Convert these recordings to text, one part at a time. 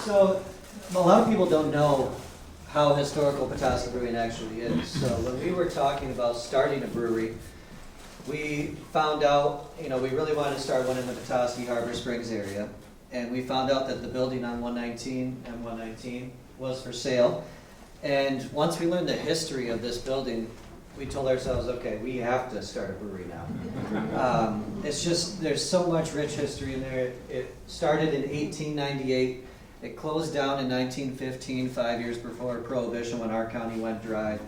So, a lot of people don't know how historical Petoskey Brewing actually is. So when we were talking about starting a brewery, we found out, we really wanted to start one in the Petoskey Harbor Springs area. And we found out that the building on 119 and 119 was for sale. And once we learned the history of this building, we told ourselves, okay, we have to start a brewery now. It's just, there's so much rich history in there. It started in 1898. It closed down in 1915, 5 years before Prohibition when our county went dry.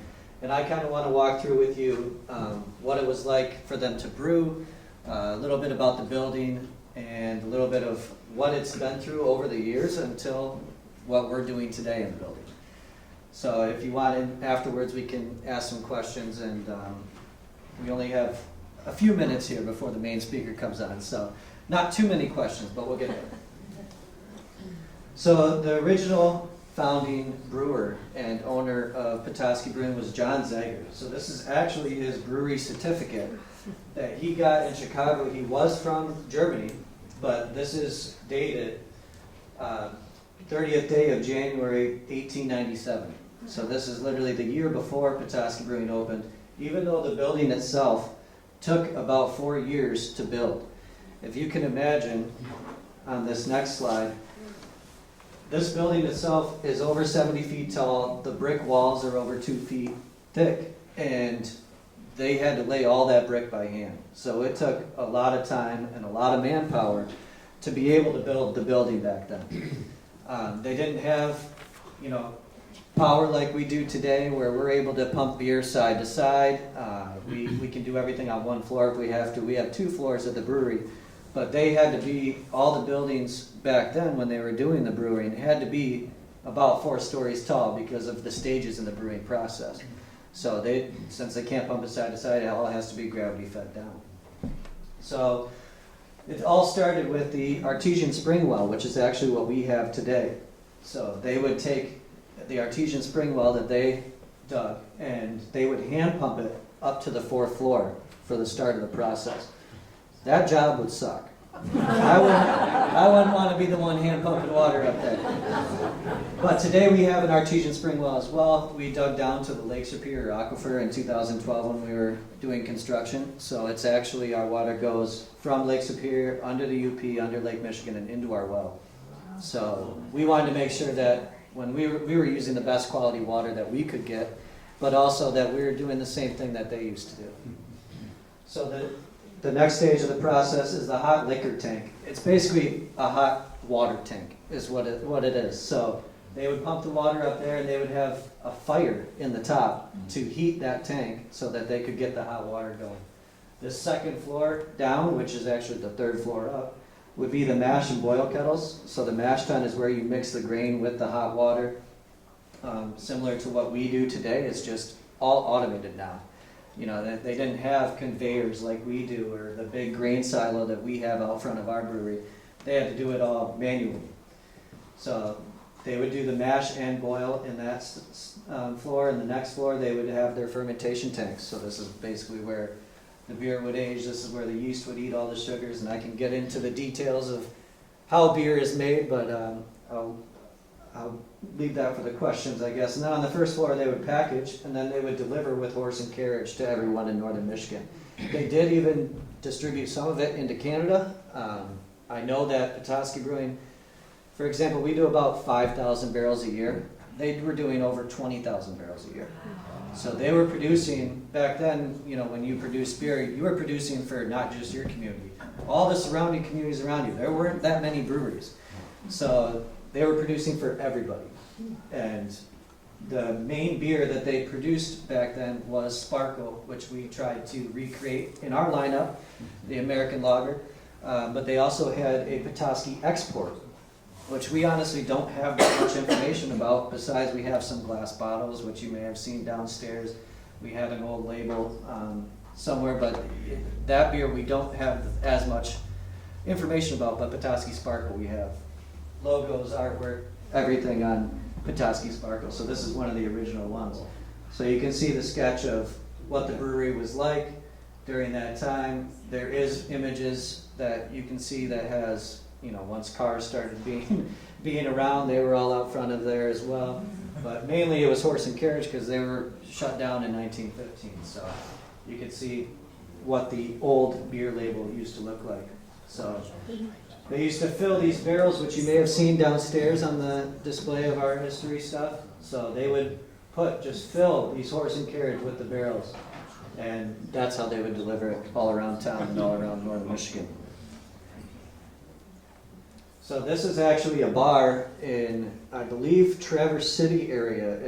And I kind of want to walk through with you what it was like for them to brew, a little bit about the building, and a little bit of what it's been through over the years until what we're doing today in the building. So if you want, afterwards we can ask some questions, and we only have a few minutes here before the main speaker comes on, so not too many questions, but we'll get there. So the original founding brewer and owner of Petoskey Brewing was John Zager. So this is actually his brewery certificate that he got in Chicago. He was from Germany, but this is dated 30th day of January 1897. So this is literally the year before Petoskey Brewing opened, even though the building itself took about 4 years to build. If you can imagine on this next slide, this building itself is over 70 feet tall. The brick walls are over 2 feet thick, and they had to lay all that brick by hand. So it took a lot of time and a lot of manpower to be able to build the building back then. They didn't have, power like we do today, where we're able to pump beer side to side. We can do everything on one floor if we have to. We have 2 floors at the brewery, but they had to be, all the buildings back then when they were doing the brewing had to be about 4 stories tall because of the stages in the brewing process. So since they can't pump it side to side, it all has to be gravity fed down. So it all started with the artesian spring well, which is actually what we have today. So they would take the artesian spring well that they dug, and they would hand pump it up to the 4th floor for the start of the process. That job would suck. I wouldn't want to be the one hand pumping water up there. But today we have an artesian spring well as well. We dug down to the Lake Superior Aquifer in 2012 when we were doing construction. So it's actually, our water goes from Lake Superior, under the UP, under Lake Michigan, and into our well. So we wanted to make sure that when we were using the best quality water that we could get, but also that we were doing the same thing that they used to do. So the next stage of the process is the hot liquor tank. It's basically a hot water tank is what it is. So they would pump the water up there, and they would have a fire in the top to heat that tank so that they could get the hot water going. The 2nd floor down, which is actually the 3rd floor up, would be the mash and boil kettles. So the mash tun is where you mix the grain with the hot water. Similar to what we do today, it's just all automated now. They didn't have conveyors like we do, or the big grain silo that we have out front of our brewery. They had to do it all manually. So they would do the mash and boil in that floor. And the next floor, they would have their fermentation tanks. So this is basically where the beer would age. This is where the yeast would eat all the sugars. And I can get into the details of how beer is made, but I'll leave that for the questions, I guess. And then on the 1st floor, they would package, and then they would deliver with horse and carriage to everyone in northern Michigan. They did even distribute some of it into Canada. I know that Petoskey Brewing, for example, we do about 5,000 barrels a year. They were doing over 20,000 barrels a year. So they were producing, back then, when you produced beer, you were producing for not just your community, all the surrounding communities around you. There weren't that many breweries. So they were producing for everybody. And the main beer that they produced back then was Sparkle, which we tried to recreate in our lineup, the American lager. But they also had a Petoskey Export, which we honestly don't have that much information about, besides we have some glass bottles, which you may have seen downstairs. We have an old label somewhere, but that beer we don't have as much information about, but Petoskey Sparkle we have. Logos, artwork, everything on Petoskey Sparkle. So this is one of the original ones. So you can see the sketch of what the brewery was like during that time. There is images that you can see that has once cars started being around, they were all out front of there as well. But mainly it was horse and carriage because they were shut down in 1915. So you could see what the old beer label used to look like. So they used to fill these barrels, which you may have seen downstairs on the display of our history stuff. So they would just fill these horse and carriage with the barrels. And that's how they would deliver it all around town and all around northern Michigan. So this is actually a bar in, I believe, Traverse City area.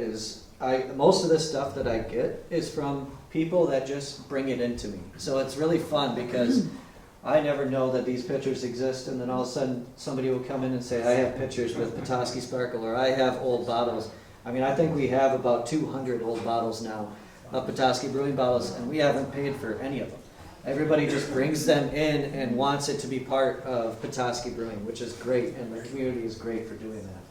Most of this stuff that I get is from people that just bring it into me. So it's really fun because I never know that these pictures exist, and then all of a sudden somebody will come in and say, I have pictures with Petoskey Sparkle, or I have old bottles. I mean, I think we have about 200 old bottles now of Petoskey Brewing bottles, and we haven't paid for any of them. Everybody just brings them in and wants it to be part of Petoskey Brewing, which is great, and the community is great for doing that.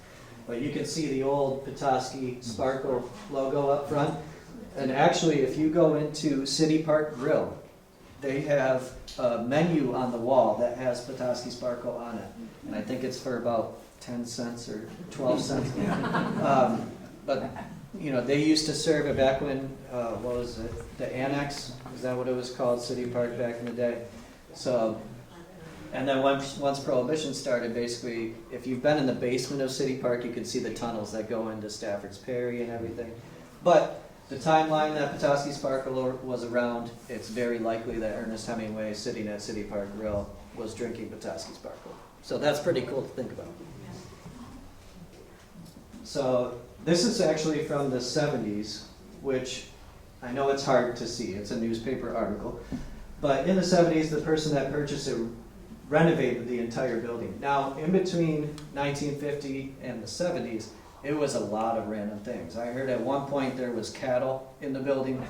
But you can see the old Petoskey Sparkle logo up front. And actually, if you go into City Park Grill, they have a menu on the wall that has Petoskey Sparkle on it. And I think it's for about 10 cents or 12 cents. But they used to serve it back when, what was it, the Annex? Is that what it was called, City Park back in the day? So, and then once Prohibition started, basically, if you've been in the basement of City Park, you can see the tunnels that go into Stafford's Perry and everything. But the timeline that Petoskey Sparkle was around, it's very likely that Ernest Hemingway, sitting at City Park Grill, was drinking Petoskey Sparkle. So that's pretty cool to think about. So this is actually from the 70s, which I know it's hard to see. It's a newspaper article. But in the 70s, the person that purchased it renovated the entire building. Now, in between 1950 and the 70s, it was a lot of random things. I heard at one point there was cattle in the building.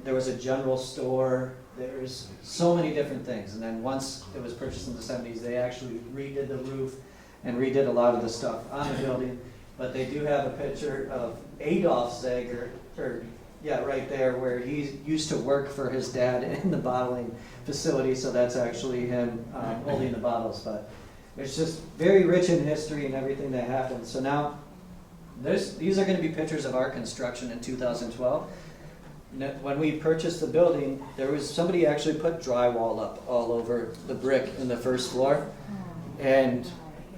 There was a general store. There's so many different things. And then once it was purchased in the 70s, they actually redid the roof and redid a lot of the stuff on the building. But they do have a picture of Adolf Zager, right there, where he used to work for his dad in the bottling facility. So that's actually him holding the bottles. But it's just very rich in history and everything that happened. So now, these are going to be pictures of our construction in 2012. When we purchased the building, somebody actually put drywall up all over the brick in the first floor. And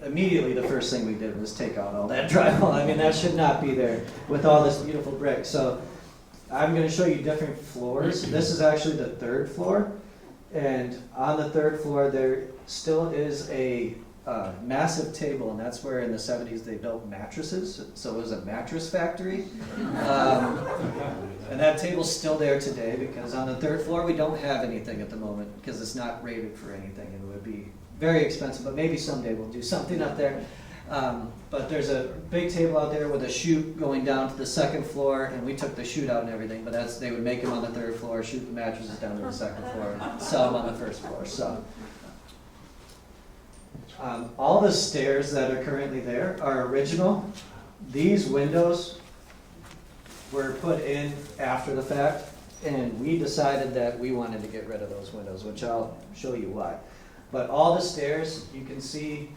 immediately the first thing we did was take out all that drywall. I mean, that should not be there with all this beautiful brick. So I'm going to show you different floors. This is actually the third floor. And on the third floor, there still is a massive table, and that's where in the 70s they built mattresses. So it was a mattress factory. And that table's still there today because on the third floor we don't have anything at the moment because it's not rated for anything and it would be very expensive, but maybe someday we'll do something up there. But there's a big table out there with a chute going down to the second floor, and we took the chute out and everything, but they would make them on the third floor, shoot the mattresses down to the second floor, and sell them on the first floor. So all the stairs that are currently there are original. These windows were put in after the fact, and we decided that we wanted to get rid of those windows, which I'll show you why. But all the stairs, you can see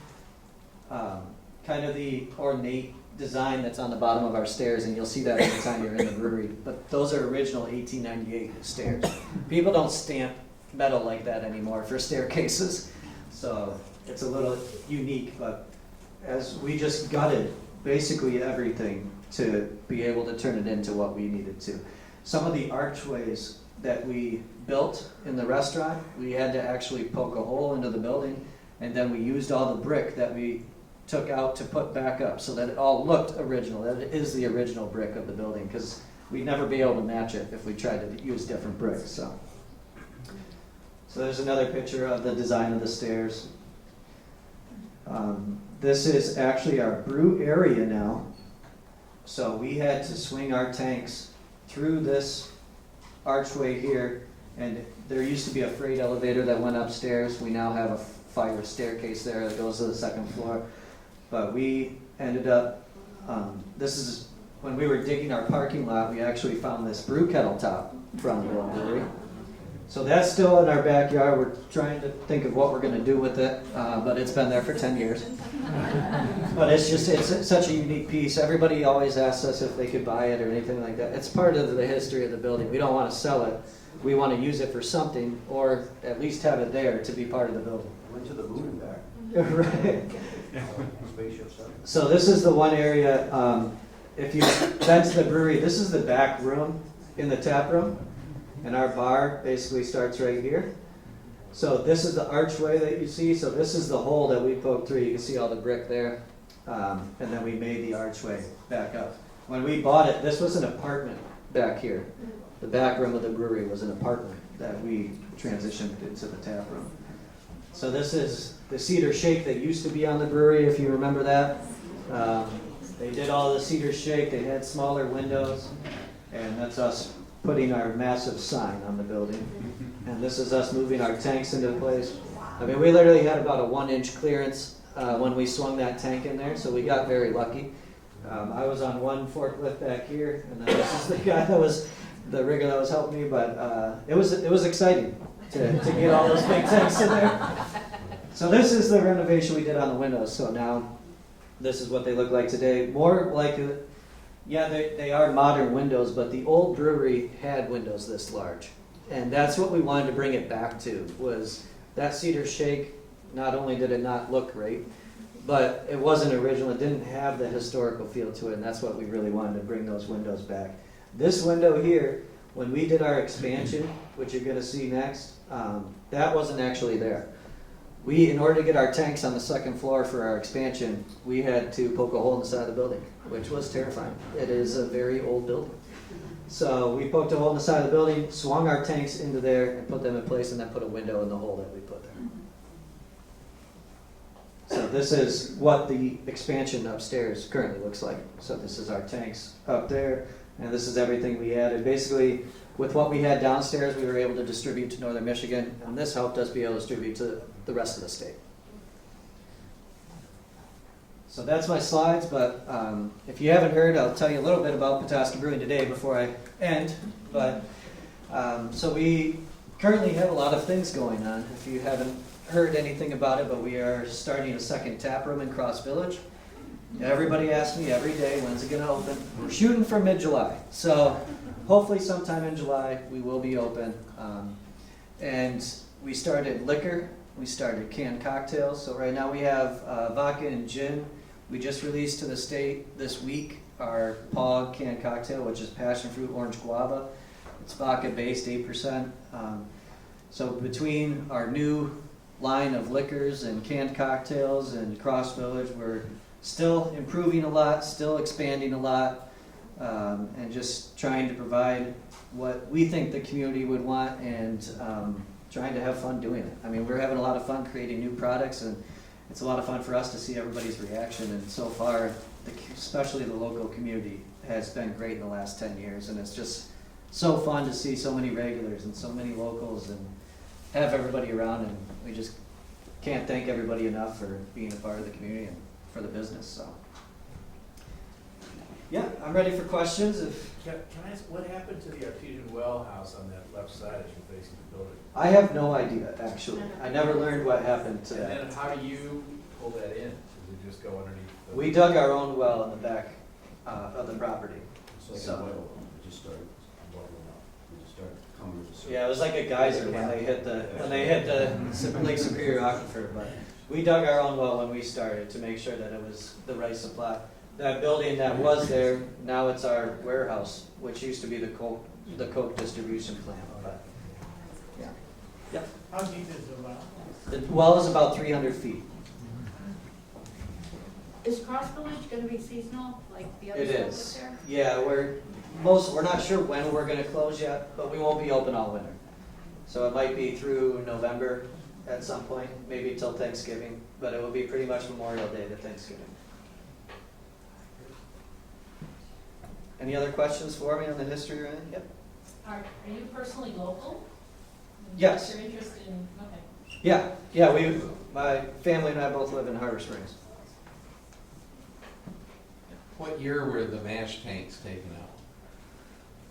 kind of the ornate design that's on the bottom of our stairs, and you'll see that every time you're in the brewery. But those are original 1898 stairs. People don't stamp metal like that anymore for staircases, so it's a little unique. But as we just gutted basically everything to be able to turn it into what we needed to. Some of the archways that we built in the restaurant, we had to actually poke a hole into the building, and then we used all the brick that we took out to put back up so that it all looked original, that it is the original brick of the building, because we'd never be able to match it if we tried to use different bricks. So there's another picture of the design of the stairs. This is actually our brew area now. So we had to swing our tanks through this archway here, and there used to be a freight elevator that went upstairs. We now have a fire staircase there that goes to the second floor. But we ended up, this is when we were digging our parking lot, we actually found this brew kettle top from the brewery. So that's still in our backyard. We're trying to think of what we're going to do with it, but it's been there for 10 years. But it's such a unique piece. Everybody always asks us if they could buy it or anything like that. It's part of the history of the building. We don't want to sell it. We want to use it for something, or at least have it there to be part of the building. Went to the moon and back. Right. Spaceship stuff. So this is the one area, if you've been to the brewery, this is the back room in the tap room. And our bar basically starts right here. So this is the archway that you see. So this is the hole that we poked through. You can see all the brick there. And then we made the archway back up. When we bought it, this was an apartment back here. The back room of the brewery was an apartment that we transitioned into the tap room. So this is the cedar shake that used to be on the brewery, if you remember that. They did all the cedar shake. They had smaller windows. And that's us putting our massive sign on the building. And this is us moving our tanks into place. I mean, we literally had about a 1-inch clearance when we swung that tank in there, so we got very lucky. I was on one forklift back here, and then this is the guy that was, the rigger that was helping me, but it was exciting to get all those big tanks in there. So this is the renovation we did on the windows, so now this is what they look like today. More like yeah, they are modern windows, but the old brewery had windows this large. And that's what we wanted to bring it back to, was that cedar shake. Not only did it not look great, but it wasn't original. It didn't have the historical feel to it, and that's what we really wanted to bring those windows back. This window here, when we did our expansion, which you're going to see next, that wasn't actually there. In order to get our tanks on the second floor for our expansion, we had to poke a hole in the side of the building, which was terrifying. It is a very old building. So we poked a hole in the side of the building, swung our tanks into there, and put them in place, and then put a window in the hole that we put there. So this is what the expansion upstairs currently looks like. So this is our tanks up there, and this is everything we added. Basically, with what we had downstairs, we were able to distribute to Northern Michigan, and this helped us be able to distribute to the rest of the state. So that's my slides, but if you haven't heard, I'll tell you a little bit about Petoskey Brewing today before I end. But so we currently have a lot of things going on. If you haven't heard anything about it, but we are starting a second tap room in Cross Village. Everybody asks me every day, when's it going to open? We're shooting for mid-July. So hopefully sometime in July we will be open. And we started liquor. We started canned cocktails. So right now we have vodka and gin. We just released to the state this week our POG canned cocktail, which is passion fruit orange guava. It's vodka based, 8%. So between our new line of liquors and canned cocktails and Cross Village, we're still improving a lot, still expanding a lot, and just trying to provide what we think the community would want, and trying to have fun doing it. I mean, we're having a lot of fun creating new products, and it's a lot of fun for us to see everybody's reaction. And so far, especially the local community, has been great in the last 10 years. And it's just so fun to see so many regulars and so many locals and have everybody around. And we just can't thank everybody enough for being a part of the community and for the business. So, yeah, I'm ready for questions. Can I ask, what happened to the artesian well house on that left side as you're facing the building? I have no idea, actually. I never learned what happened to that. And then how do you pull that in? Does it just go underneath? We dug our own well in the back of the property. So, it just started bubbling up. It just started coming to the surface. Yeah, it was like a geyser when they hit the Lake Superior aquifer. But we dug our own well when we started to make sure that it was the right supply. That building that was there, now it's our warehouse, which used to be the Coke distribution plant. But yeah. Yep. How deep is the well? The well is about 300 feet. Is Cross Village going to be seasonal, like the other It stuff is. up there? Yeah, we're not sure when we're going to close yet, but we won't be open all winter. So it might be through November at some point, maybe till Thanksgiving, but it will be pretty much Memorial Day to Thanksgiving. Any other questions for me on the history or anything? Yep. Are you personally local? Yes. What's your interest in, okay. Yeah, my family and I both live in Harbor Springs. What year were the mash tanks taken out?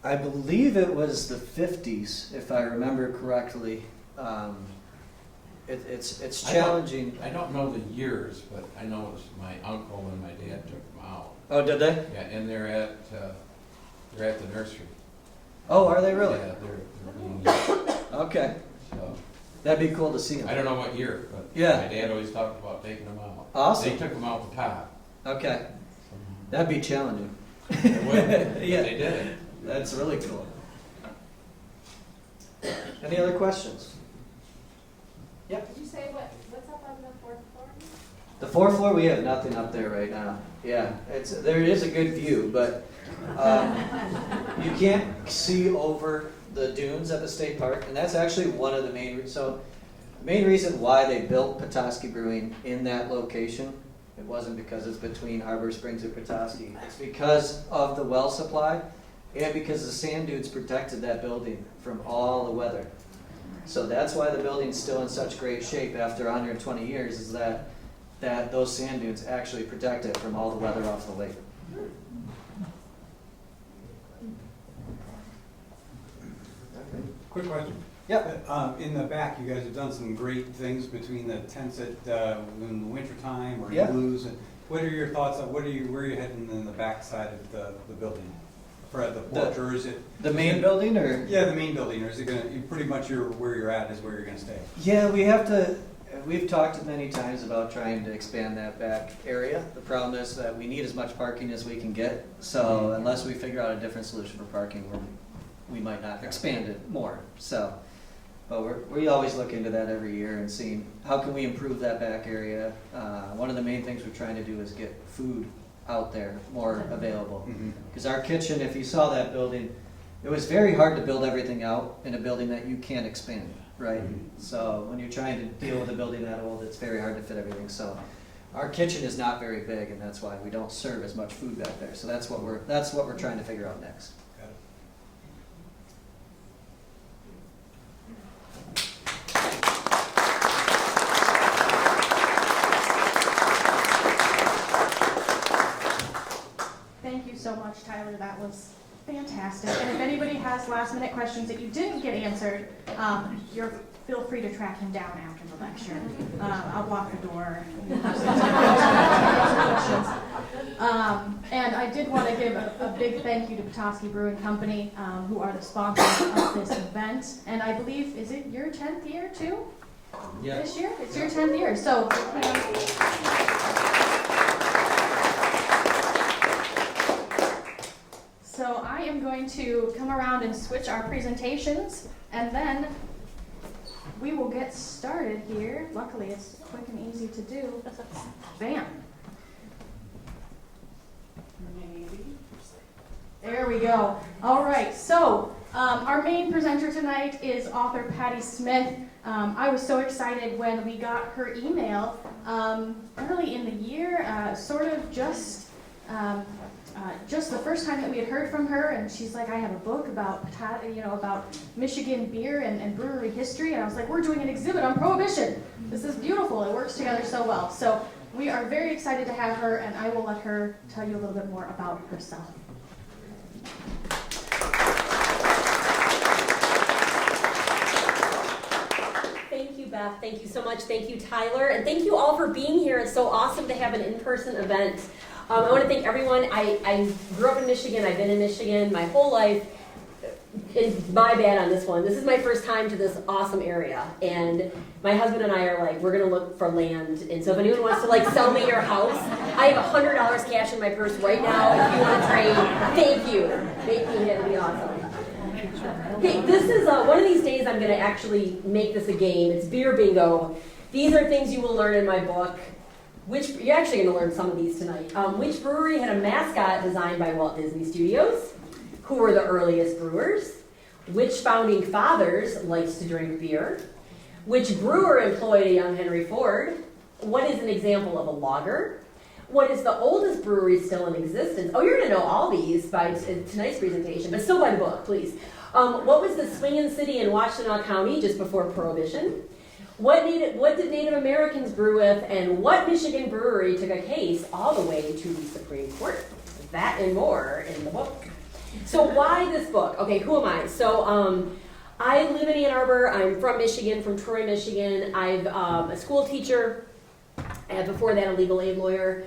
I believe it was the 50s, if I remember correctly. It's challenging. I don't know the years, but I know it was my uncle and my dad took them out. Oh, did they? Yeah, and they're at the nursery. Oh, are they really? Yeah, they're being used. Okay, So, that'd be cool to see them. I don't know what year, but Yeah. my dad always talked about taking them out. Awesome. They took them out the top. Okay, that'd be challenging. It would, but Yeah. they did it. That's really cool. Any other questions? Did you say what's up on the 4th floor? The 4th floor, we have nothing up there right now. Yeah, there is a good view, but you can't see over the dunes at the state park, and that's actually one of the main. So, the main reason why they built Petoskey Brewing in that location, it wasn't because it's between Harbor Springs and Petoskey. It's because of the well supply, and because the sand dunes protected that building from all the weather. So that's why the building's still in such great shape after 120 years, is that those sand dunes actually protect it from all the weather off the lake. Quick question. Yep. In the back, you guys have done some great things between the tents in the wintertime or Yeah. igloos. And what are your thoughts on where are you heading in the back side of the building? For the porch, or is it? The main building, or? Yeah, the main building, or is it gonna, pretty much where you're at is where you're gonna stay? Yeah, we've talked many times about trying to expand that back area. The problem is that we need as much parking as we can get, so unless we figure out a different solution for parking, we might not expand it more. So, but we always look into that every year and seeing how can we improve that back area. One of the main things we're trying to do is get food out there more available. Because our kitchen, if you saw that building, it was very hard to build everything out in a building that you can't expand, right? So when you're trying to deal with a building that old, it's very hard to fit everything. So our kitchen is not very big, and that's why we don't serve as much food back there. So that's what we're trying to figure out next. Got it. Thank you so much, Tyler. That was fantastic. And if anybody has last-minute questions that you didn't get answered, feel free to track him down after the lecture. I'll block the door. And I did want to give a big thank you to Petoskey Brewing Company, who are the sponsors of this event. And I believe, is it your 10th year too? Yeah. This year? It's your 10th year. So. So I am going to come around and switch our presentations, and then we will get started here. Luckily, it's quick and easy to do. Bam. There we go. All right, so our main presenter tonight is author Patti Smith. I was so excited when we got her email early in the year, sort of just the first time that we had heard from her, and she's like, I have a book about Michigan beer and brewery history, and I was like, we're doing an exhibit on Prohibition. This is beautiful. It works together so well. So we are very excited to have her, and I will let her tell you a little bit more about herself. Thank you, Beth. Thank you so much. Thank you, Tyler. And thank you all for being here. It's so awesome to have an in-person event. I want to thank everyone. I grew up in Michigan. I've been in Michigan my whole life. It's my bad on this one. This is my first time to this awesome area. And my husband and I are like, we're going to look for land. And so if anyone wants to sell me your house, I have $100 cash in my purse right now if you want to trade. Thank you. Make me hit. It'll be awesome. Hey, this is one of these days I'm going to actually make this a game. It's beer bingo. These are things you will learn in my book. You're actually going to learn some of these tonight. Which brewery had a mascot designed by Walt Disney Studios? Who were the earliest brewers? Which founding fathers likes to drink beer? Which brewer employed a young Henry Ford? What is an example of a lager? What is the oldest brewery still in existence? Oh, you're going to know all these by tonight's presentation, but still by the book, please. What was the swinging city in Washtenaw County just before Prohibition? What did Native Americans brew with, and what Michigan brewery took a case all the way to the Supreme Court? That and more in the book. So why this book? Okay, who am I? So I live in Ann Arbor. I'm from Michigan, from Troy, Michigan. I'm a school teacher, and before that a legal aid lawyer.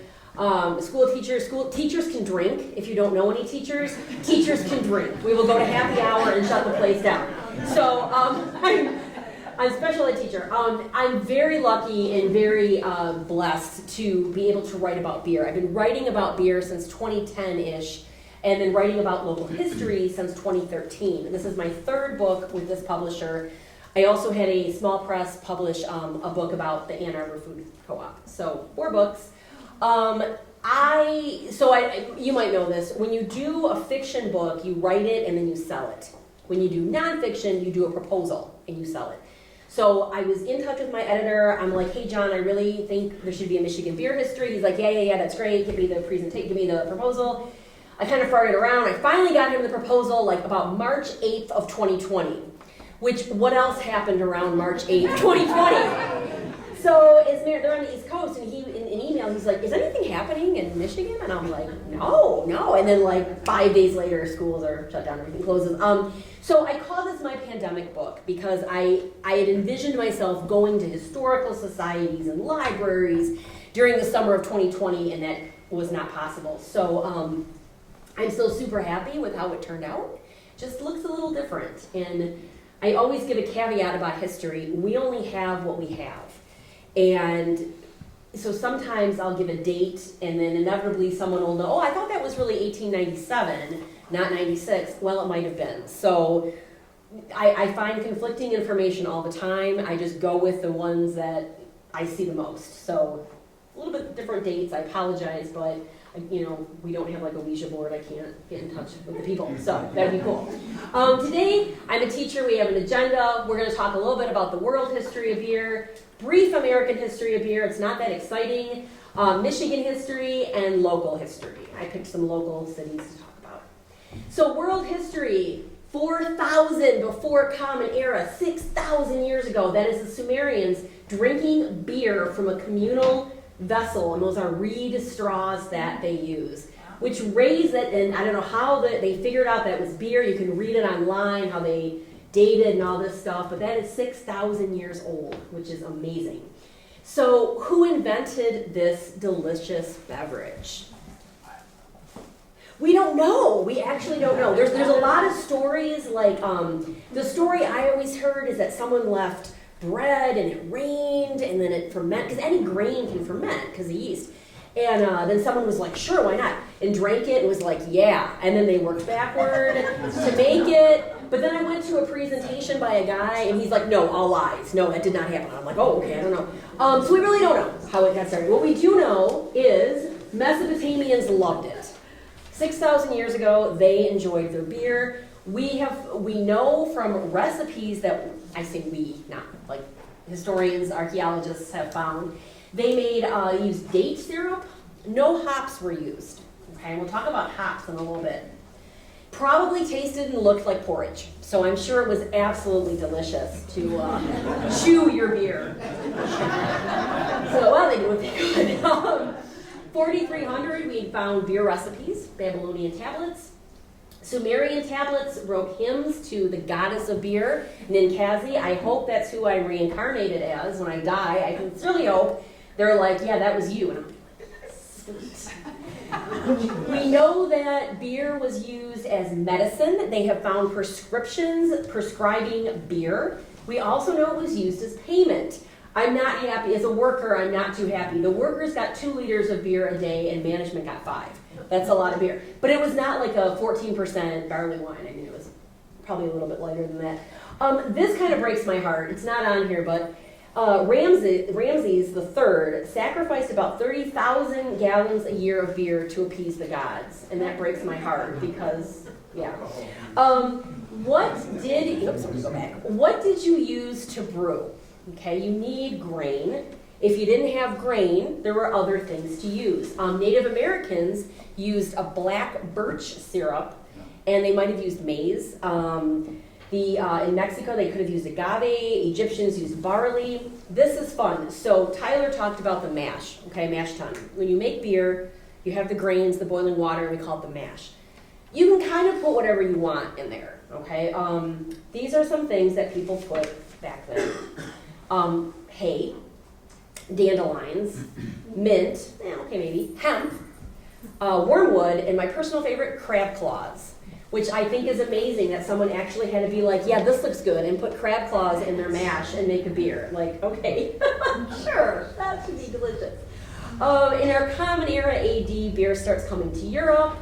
School teachers can drink. If you don't know any teachers can drink. We will go to happy hour and shut the place down. So I'm a special ed teacher. I'm very lucky and very blessed to be able to write about beer. I've been writing about beer since 2010-ish, and been writing about local history since 2013. This is my third book with this publisher. I also had a small press publish a book about the Ann Arbor Food Co-op. So 4 books. You might know this. When you do a fiction book, you write it and then you sell it. When you do nonfiction, you do a proposal and you sell it. So I was in touch with my editor. I'm like, hey John, I really think there should be a Michigan beer history. He's like, yeah, that's great. Give me the proposal. I kind of farted around. I finally got him the proposal like about March 8th of 2020. Which, what else happened around March 8th, 2020? So they're on the East Coast, and in an email, he's like, is anything happening in Michigan? And I'm like, no. And then like 5 days later, schools are shut down, everything closes. So I call this my pandemic book because I had envisioned myself going to historical societies and libraries during the summer of 2020, and that was not possible. So I'm still super happy with how it turned out. Just looks a little different. And I always give a caveat about history. We only have what we have. And so sometimes I'll give a date, and then inevitably someone will know, I thought that was really 1897, not 96. Well, it might have been. So I find conflicting information all the time. I just go with the ones that I see the most. So a little bit different dates. I apologize, but we don't have like a Ouija board. I can't get in touch with the people, so that'd be cool. Today, I'm a teacher. We have an agenda. We're going to talk a little bit about the world history of beer, brief American history of beer. It's not that exciting. Michigan history and local history. I picked some local cities to talk about. So world history, 4,000 before Common Era, 6,000 years ago. That is the Sumerians drinking beer from a communal vessel, and those are reed straws that they use, which raise it, and I don't know how they figured out that it was beer. You can read it online, how they dated and all this stuff, but that is 6,000 years old, which is amazing. So who invented this delicious beverage? We don't know. We actually don't know. There's a lot of stories, like the story I always heard is that someone left bread and it rained and then it fermented, because any grain can ferment because of yeast. And then someone was like, sure, why not? And drank it and was like, yeah. And then they worked backward to make it. But then I went to a presentation by a guy and he's like, no, all lies. No, that did not happen. I'm like, oh, okay, I don't know. So we really don't know how it got started. What we do know is Mesopotamians loved it. 6,000 years ago, they enjoyed their beer. We know from recipes that, I say we, not like historians, archaeologists have found, they used date syrup. No hops were used. Okay, and we'll talk about hops in a little bit. Probably tasted and looked like porridge. So I'm sure it was absolutely delicious to chew your beer. So, well, they do what they could. 4,300, we found beer recipes, Babylonian tablets. Sumerian tablets wrote hymns to the goddess of beer, Ninkasi. I hope that's who I'm reincarnated as when I die. I sincerely hope they're like, yeah, that was you. And I'm like, sweet. We know that beer was used as medicine. They have found prescriptions prescribing beer. We also know it was used as payment. I'm not happy. As a worker, I'm not too happy. The workers got 2 liters of beer a day and management got 5. That's a lot of beer. But it was not like a 14% barley wine. I mean, it was probably a little bit lighter than that. This kind of breaks my heart. It's not on here, but Ramses III sacrificed about 30,000 gallons a year of beer to appease the gods. And that breaks my heart because, yeah. What did you use to brew? Okay, you need grain. If you didn't have grain, there were other things to use. Native Americans used a black birch syrup, and they might have used maize. In Mexico, they could have used agave. Egyptians used barley. This is fun. So Tyler talked about the mash, okay, mash tun. When you make beer, you have the grains, the boiling water, and we call it the mash. You can kind of put whatever you want in there, okay? These are some things that people put back then. Hay, dandelions, mint, okay maybe, hemp, wormwood, and my personal favorite, crab claws, which I think is amazing that someone actually had to be like, yeah, this looks good, and put crab claws in their mash and make a beer. Like, okay, sure, that should be delicious. In our Common Era AD, beer starts coming to Europe.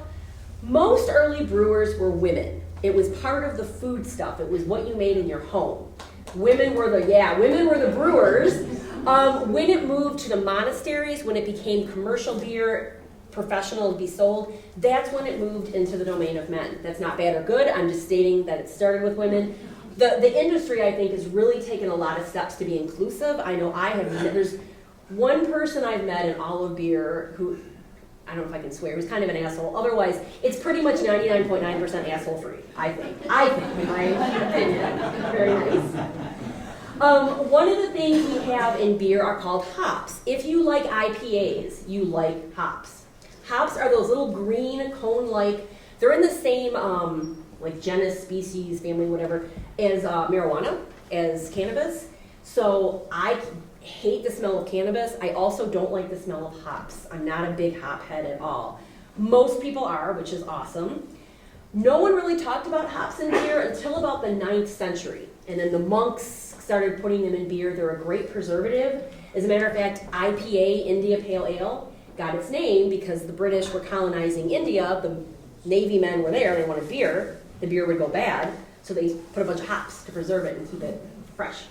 Most early brewers were women. It was part of the food stuff. It was what you made in your home. Women were the brewers. When it moved to the monasteries, when it became commercial beer, professional to be sold, that's when it moved into the domain of men. That's not bad or good. I'm just stating that it started with women. The industry, I think, has really taken a lot of steps to be inclusive. I know there's one person I've met in all of beer who, I don't know if I can swear, was kind of an asshole. Otherwise, it's pretty much 99.9% asshole free, I think, in my opinion. Very nice. One of the things we have in beer are called hops. If you like IPAs, you like hops. Hops are those little green cone-like, they're in the same like genus, species, family, whatever, as marijuana, as cannabis. So I hate the smell of cannabis. I also don't like the smell of hops. I'm not a big hop head at all. Most people are, which is awesome. No one really talked about hops in beer until about the 9th century. And then the monks started putting them in beer. They're a great preservative. As a matter of fact, IPA, India Pale Ale, got its name because the British were colonizing India. The Navy men were there. They wanted beer. The beer would go bad. So they put a bunch of hops to preserve it and keep it fresh.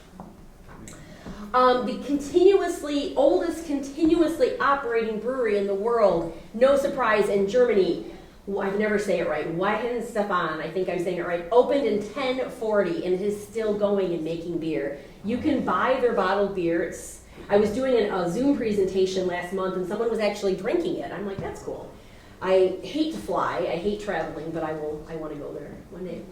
The oldest continuously operating brewery in the world, no surprise, in Germany. I can never say it right. Weihenstephan, I think I'm saying it right, opened in 1040 and it is still going and making beer. You can buy their bottled beer. I was doing a Zoom presentation last month and someone was actually drinking it. I'm like, that's cool. I hate to fly, I hate traveling, but I want to go there one day.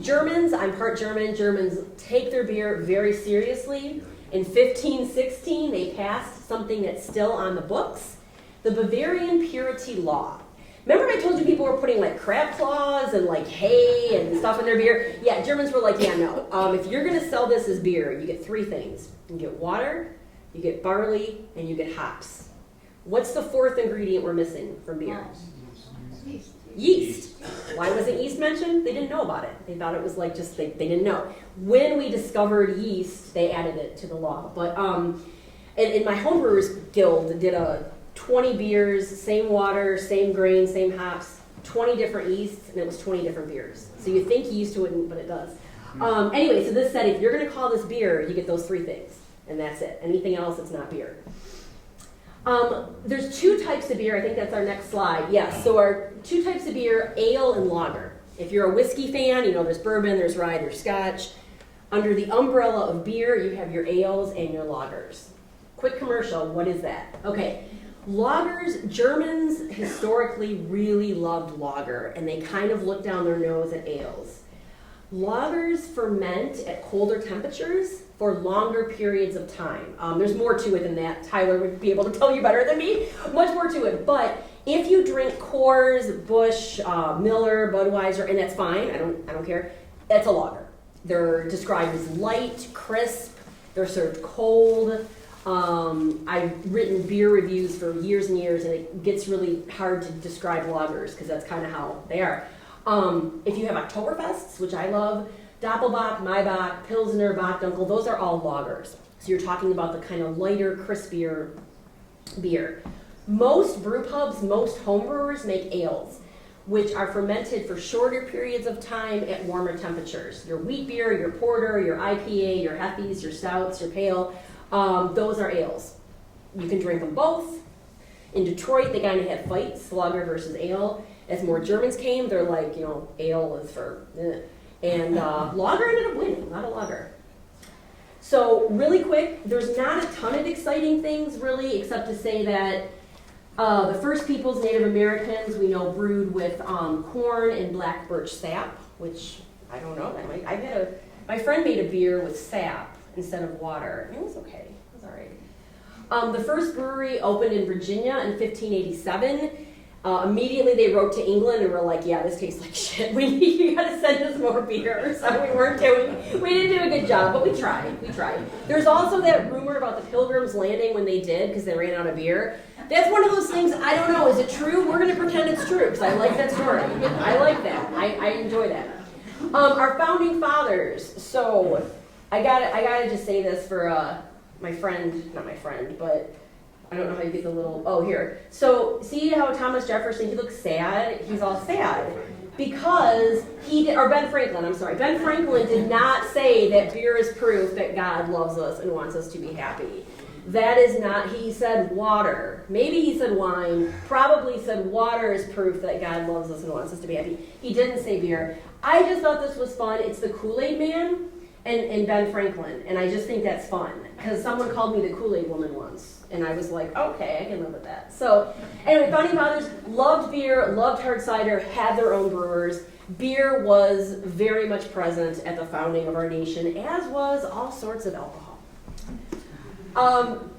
Germans, I'm part German. Germans take their beer very seriously. In 1516, they passed something that's still on the books, the Bavarian Purity Law. Remember I told you people were putting like crab claws and like hay and stuff in their beer? Yeah, Germans were like, yeah, no. If you're going to sell this as beer, you get 3 things. You get water, you get barley, and you get hops. What's the 4th ingredient we're missing from beer? Yeast. Why wasn't yeast mentioned? They didn't know about it. They thought it was like just, they didn't know. When we discovered yeast, they added it to the law. But in my homebrewers guild, did a 20 beers, same water, same grain, same hops, 20 different yeasts, and it was 20 different beers. So you think yeast wouldn't, but it does. Anyway, so this said, if you're going to call this beer, you get those 3 things, and that's it. Anything else, it's not beer. There's 2 types of beer. I think that's our next slide. Yes, so our 2 types of beer, ale and lager. If you're a whiskey fan, you know there's bourbon, there's rye, there's scotch. Under the umbrella of beer, you have your ales and your lagers. Quick commercial, what is that? Okay, lagers, Germans historically really loved lager, and they kind of looked down their nose at ales. Lagers ferment at colder temperatures for longer periods of time. There's more to it than that. Tyler would be able to tell you better than me. Much more to it. But if you drink Coors, Busch, Miller, Budweiser, and that's fine, I don't care, that's a lager. They're described as light, crisp, they're served cold. I've written beer reviews for years and years, and it gets really hard to describe lagers because that's kind of how they are. If you have Oktoberfests, which I love, Doppelbock, Maibach, Pilsner, Bochdunkel, those are all lagers. So you're talking about the kind of lighter, crispier beer. Most brew pubs, most homebrewers make ales, which are fermented for shorter periods of time at warmer temperatures. Your wheat beer, your porter, your IPA, your Hefties, your stouts, your pale, those are ales. You can drink them both. In Detroit, they kind of had fights, lager versus ale. As more Germans came, they're like, ale is for, and lager ended up winning, not a lager. So really quick, there's not a ton of exciting things really, except to say that the first peoples, Native Americans, we know brewed with corn and black birch sap, which I don't know. My friend made a beer with sap instead of water. It was okay. It was all right. The first brewery opened in Virginia in 1587. Immediately they wrote to England and were like, yeah, this tastes like shit. You gotta send us more beer. So we didn't do a good job, but we tried. There's also that rumor about the Pilgrims landing when they did because they ran out of beer. That's one of those things, I don't know, is it true? We're gonna pretend it's true because I like that story. I like that, I enjoy that. Our founding fathers, so I gotta just say this for my friend, not my friend, but I don't know how you get the little, oh, here. So, see how Thomas Jefferson, he looks sad? He's all sad. Because Ben Franklin did not say that beer is proof that God loves us and wants us to be happy. That is not, he said water. Maybe he said wine, probably said water is proof that God loves us and wants us to be happy. He didn't say beer. I just thought this was fun. It's the Kool-Aid Man and Ben Franklin, and I just think that's fun. Because someone called me the Kool-Aid woman once. And I was like, okay, I can live with that. So, anyway, Founding Fathers loved beer, loved hard cider, had their own brewers. Beer was very much present at the founding of our nation, as was all sorts of alcohol.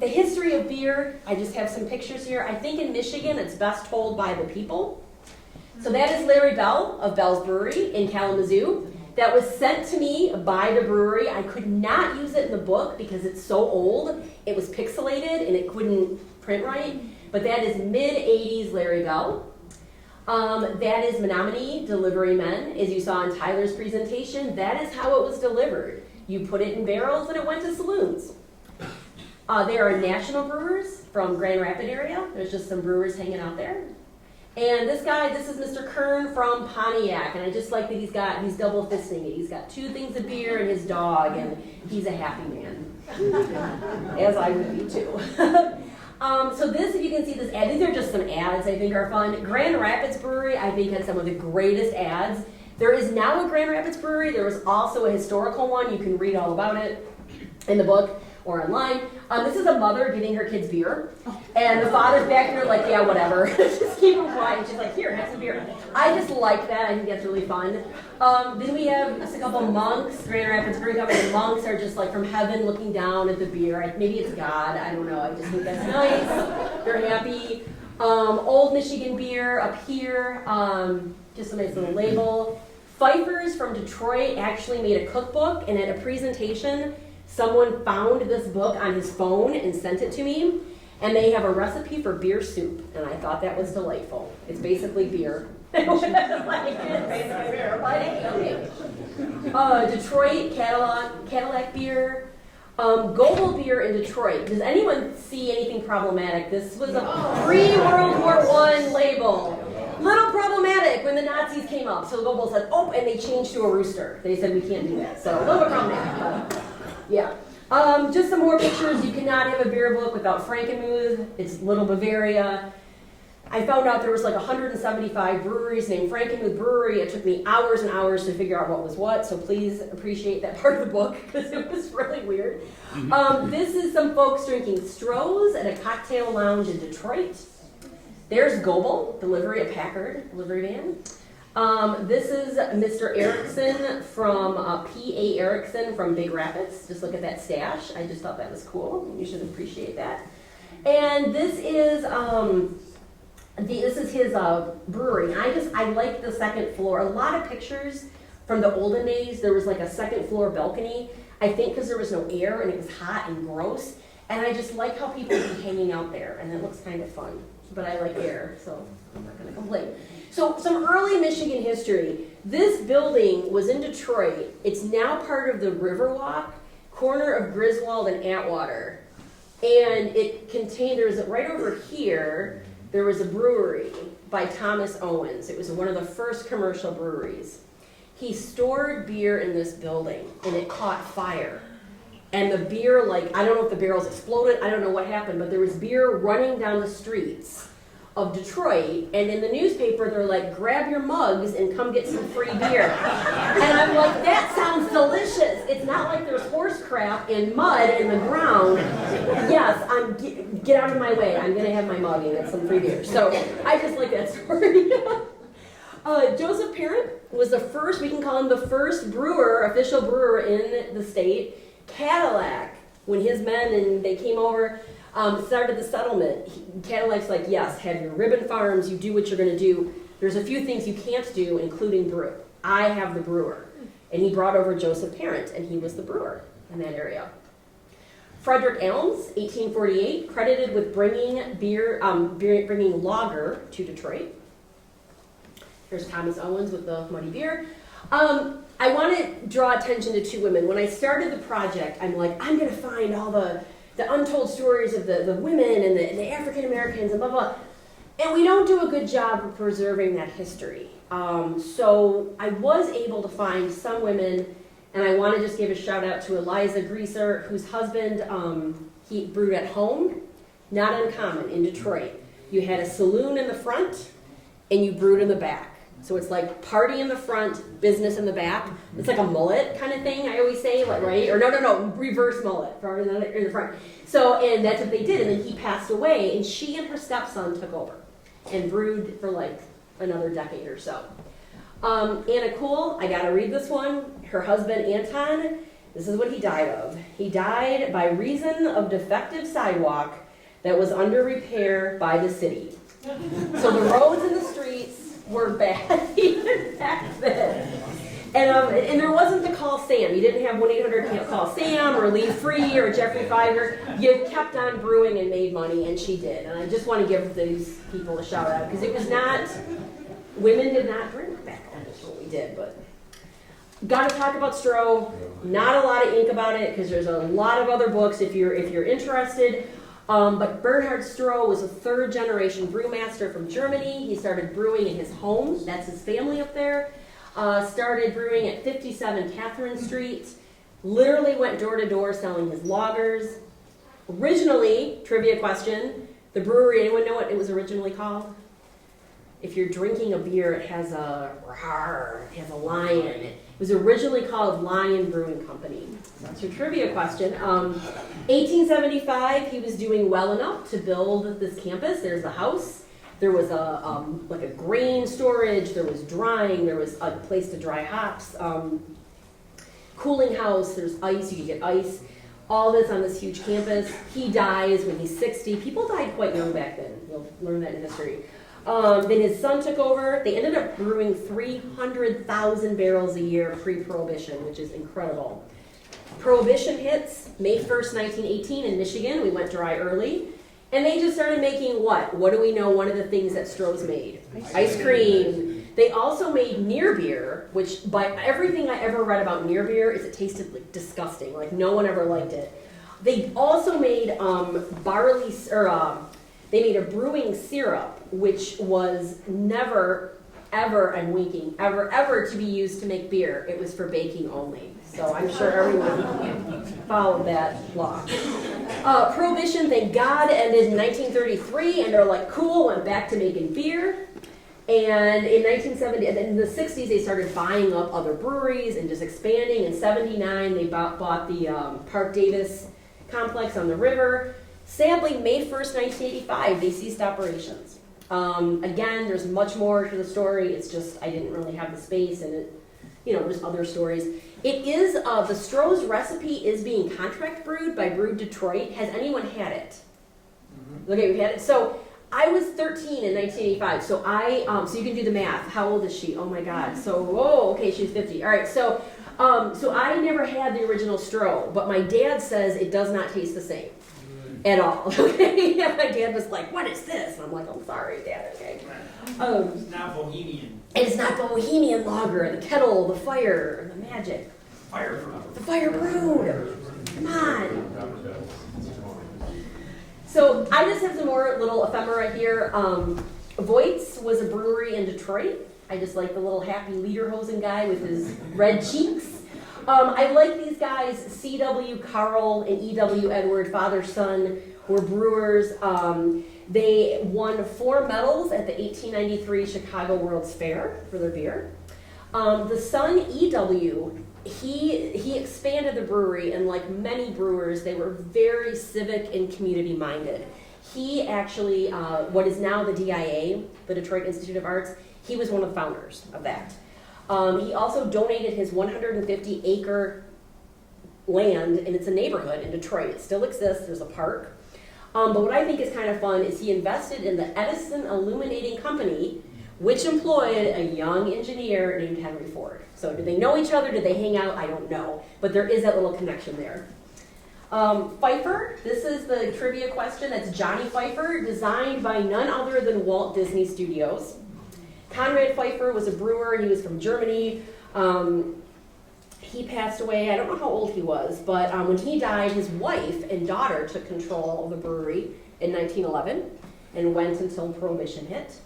The history of beer, I just have some pictures here. I think in Michigan, it's best told by the people. So that is Larry Bell of Bell's Brewery in Kalamazoo. That was sent to me by the brewery. I could not use it in the book because it's so old. It was pixelated and it couldn't print right. But that is mid-80s Larry Bell. That is Menominee Delivery Men, as you saw in Tyler's presentation. That is how it was delivered. You put it in barrels and it went to saloons. There are national brewers from Grand Rapids area. There's just some brewers hanging out there. And this guy, this is Mr. Kern from Pontiac, and I just like that he's double fisting it. He's got 2 things of beer and his dog, and he's a happy man, as I would be too. So this, if you can see this ad, these are just some ads I think are fun. Grand Rapids Brewery, I think, had some of the greatest ads. There is now a Grand Rapids Brewery. There was also a historical one. You can read all about it in the book or online. This is a mother giving her kids beer, and the father's back there like, yeah, whatever, just keep them quiet. She's like, here, have some beer. I just like that. I think that's really fun. Then we have just a couple monks. Grand Rapids Brewing Company. The monks are just like from heaven looking down at the beer. Maybe it's God. I don't know. I just think that's nice. They're happy. Old Michigan beer up here. Just a nice little label. Pfeiffer's from Detroit actually made a cookbook, and at a presentation, someone found this book on his phone and sent it to me, and they have a recipe for beer soup, and I thought that was delightful. It's basically beer. Detroit Cadillac beer, Goebel beer in Detroit. Does anyone see anything problematic? This was a pre-World War I label. Little problematic when the Nazis came up. So Goebel said, oh, and they changed to a rooster. They said we can't do that. So a little bit problematic. Yeah. Just some more pictures. You cannot have a beer book without Frankenmuth. It's Little Bavaria. I found out there was like 175 breweries named Frankenmuth Brewery. It took me hours and hours to figure out what was what, so please appreciate that part of the book because it was really weird. This is some folks drinking Stroh's at a cocktail lounge in Detroit. There's Goebel, delivery at Packard, delivery van. This is Mr. Erickson from P.A. Erickson from Big Rapids. Just look at that stash. I just thought that was cool. You should appreciate that. And this is his brewery. And I like the second floor. A lot of pictures from the olden days. There was like a second floor balcony. I think because there was no air and it was hot and gross. And I just like how people be hanging out there. And it looks kind of fun. But I like air, so I'm not going to complain. So some early Michigan history. This building was in Detroit. It's now part of the Riverwalk, corner of Griswold and Atwater. And it contained, right over here, there was a brewery by Thomas Owens. It was one of the first commercial breweries. He stored beer in this building, and it caught fire. And the beer, I don't know if the barrels exploded, I don't know what happened, but there was beer running down the streets of Detroit, and in the newspaper, they're like, grab your mugs and come get some free beer. And I'm like, that sounds delicious. It's not like there's horse crap and mud in the ground. Yes, get out of my way. I'm gonna have my mug and get some free beer. So I just like that story. Joseph Parent was the first, we can call him the first brewer, official brewer in the state. Cadillac, when his men and they came over, Started the settlement. Cadillac's like, yes, have your ribbon farms, you do what you're going to do. There's a few things you can't do, including brew. I have the brewer. And he brought over Joseph Parent, and he was the brewer in that area. Frederick Elms, 1848, credited with bringing bringing lager to Detroit. Here's Thomas Owens with the muddy beer. I want to draw attention to two women. When I started the project, I'm like, I'm going to find all the untold stories of the women and the African Americans and blah, blah. And we don't do a good job of preserving that history. So I was able to find some women, and I want to just give a shout out to Eliza Greaser, whose husband, he brewed at home, not uncommon in Detroit. You had a saloon in the front, and you brewed in the back. So it's like party in the front, business in the back. It's like a mullet kind of thing, I always say, like, right? Or no, reverse mullet, party in the front. So, and that's what they did, and then he passed away, and she and her stepson took over and brewed for like another decade or so. Anna Cool, I gotta read this one. Her husband, Anton, this is what he died of. He died by reason of defective sidewalk that was under repair by the city. So the roads and the streets were bad even back then. And there wasn't the call Sam. You didn't have 1-800 call Sam or Leave Free or Jeffrey Figer. You kept on brewing and made money, and she did. And I just want to give these people a shout out because it was not, women did not drink back then. That's what we did. But got to talk about Stroh. Not a lot of ink about it because there's a lot of other books if you're interested. But Bernhard Stroh was a third-generation brewmaster from Germany. He started brewing in his home. That's his family up there. Started brewing at 57 Catherine Street. Literally went door to door selling his lagers. Originally, trivia question, the brewery, anyone know what it was originally called? If you're drinking a beer, it has a lion. It was originally called Lion Brewing Company. So that's your trivia question. 1875, he was doing well enough to build this campus. There's a house. There was like a grain storage. There was drying. There was a place to dry hops. Cooling house. There's ice. You could get ice. All this on this huge campus. He dies when he's 60. People died quite young back then. You'll learn that in history. Then his son took over. They ended up brewing 300,000 barrels a year pre-Prohibition, which is incredible. Prohibition hits May 1st, 1918 in Michigan. We went dry early. And they just started making what? What do we know one of the things that Stroh's made? Ice cream. They also made near beer, which by everything I ever read about near beer is it tasted like disgusting. Like no one ever liked it. They also made they made a brewing syrup, which was never, ever, I'm winking, ever to be used to make beer. It was for baking only. So I'm sure everyone followed that law. Prohibition, thank God, ended in 1933, and they're like, cool, went back to making beer. And in 1970, and in the 60s, they started buying up other breweries and just expanding. In 79, they bought the Park Davis complex on the river. Sadly, May 1st, 1985, they ceased operations. Again, there's much more to the story. It's just I didn't really have the space, and there's other stories. It is the Stroh's recipe is being contract brewed by Brewed Detroit. Has anyone had it? Mm-hmm. Okay, we've had it. So I was 13 in 1985. So so you can do the math. How old is she? Oh my God. So okay, she's 50. All right. So I never had the original Stroh, but my dad says it does not taste the same. At all. Okay. My dad was like, what is this? And I'm like, I'm sorry, Dad, okay. It's not Bohemian. And it's not Bohemian lager, the kettle, the fire, the magic. Fire brewed. The fire brewed. Come on. So I just have some more little ephemera here. Voigt's was a brewery in Detroit. I just like the little happy lederhosen guy with his red cheeks. I like these guys. C.W. Carl and E.W. Edward, father, son, were brewers. They won 4 medals at the 1893 Chicago World's Fair for their beer. The son, E.W., he expanded the brewery, and like many brewers, they were very civic and community-minded. He actually, what is now the DIA, the Detroit Institute of Arts, he was one of the founders of that. He also donated his 150-acre land, and it's a neighborhood in Detroit. It still exists. There's a park. But what I think is kind of fun is he invested in the Edison Illuminating Company, which employed a young engineer named Henry Ford. So did they know each other? Did they hang out? I don't know. But there is that little connection there. Pfeiffer, this is the trivia question. That's Johnny Pfeiffer, designed by none other than Walt Disney Studios. Conrad Pfeiffer was a brewer. He was from Germany. He passed away, I don't know how old he was, but when he died, his wife and daughter took control of the brewery in 1911 and went until Prohibition hit.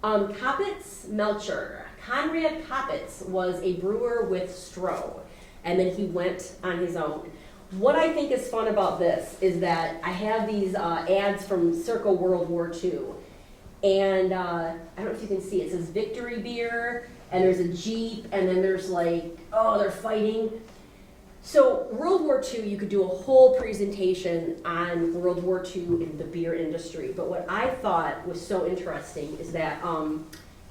Koppitz Melcher. Conrad Koppitz was a brewer with Stroh, and then he went on his own. What I think is fun about this is that I have these ads from circa World War II, and I don't know if you can see, it says Victory Beer, and there's a Jeep, and then there's like, oh, they're fighting. So World War II, you could do a whole presentation on World War II in the beer industry, but what I thought was so interesting is that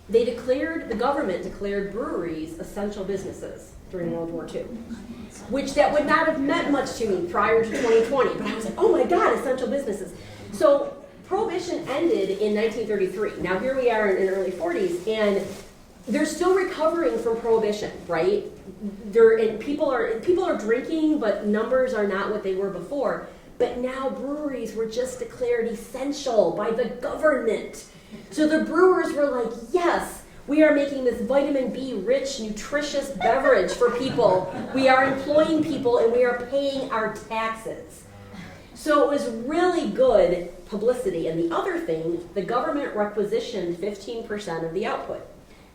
the government declared breweries essential businesses during World War II, which that would not have meant much to me prior to 2020, but I was like, oh my God, essential businesses. So Prohibition ended in 1933. Now here we are in the early 40s, and they're still recovering from Prohibition, right? People are drinking, but numbers are not what they were before. But now breweries were just declared essential by the government. So the brewers were like, yes, we are making this vitamin B rich, nutritious beverage for people. We are employing people, and we are paying our taxes. So it was really good publicity. And the other thing, the government requisitioned 15% of the output.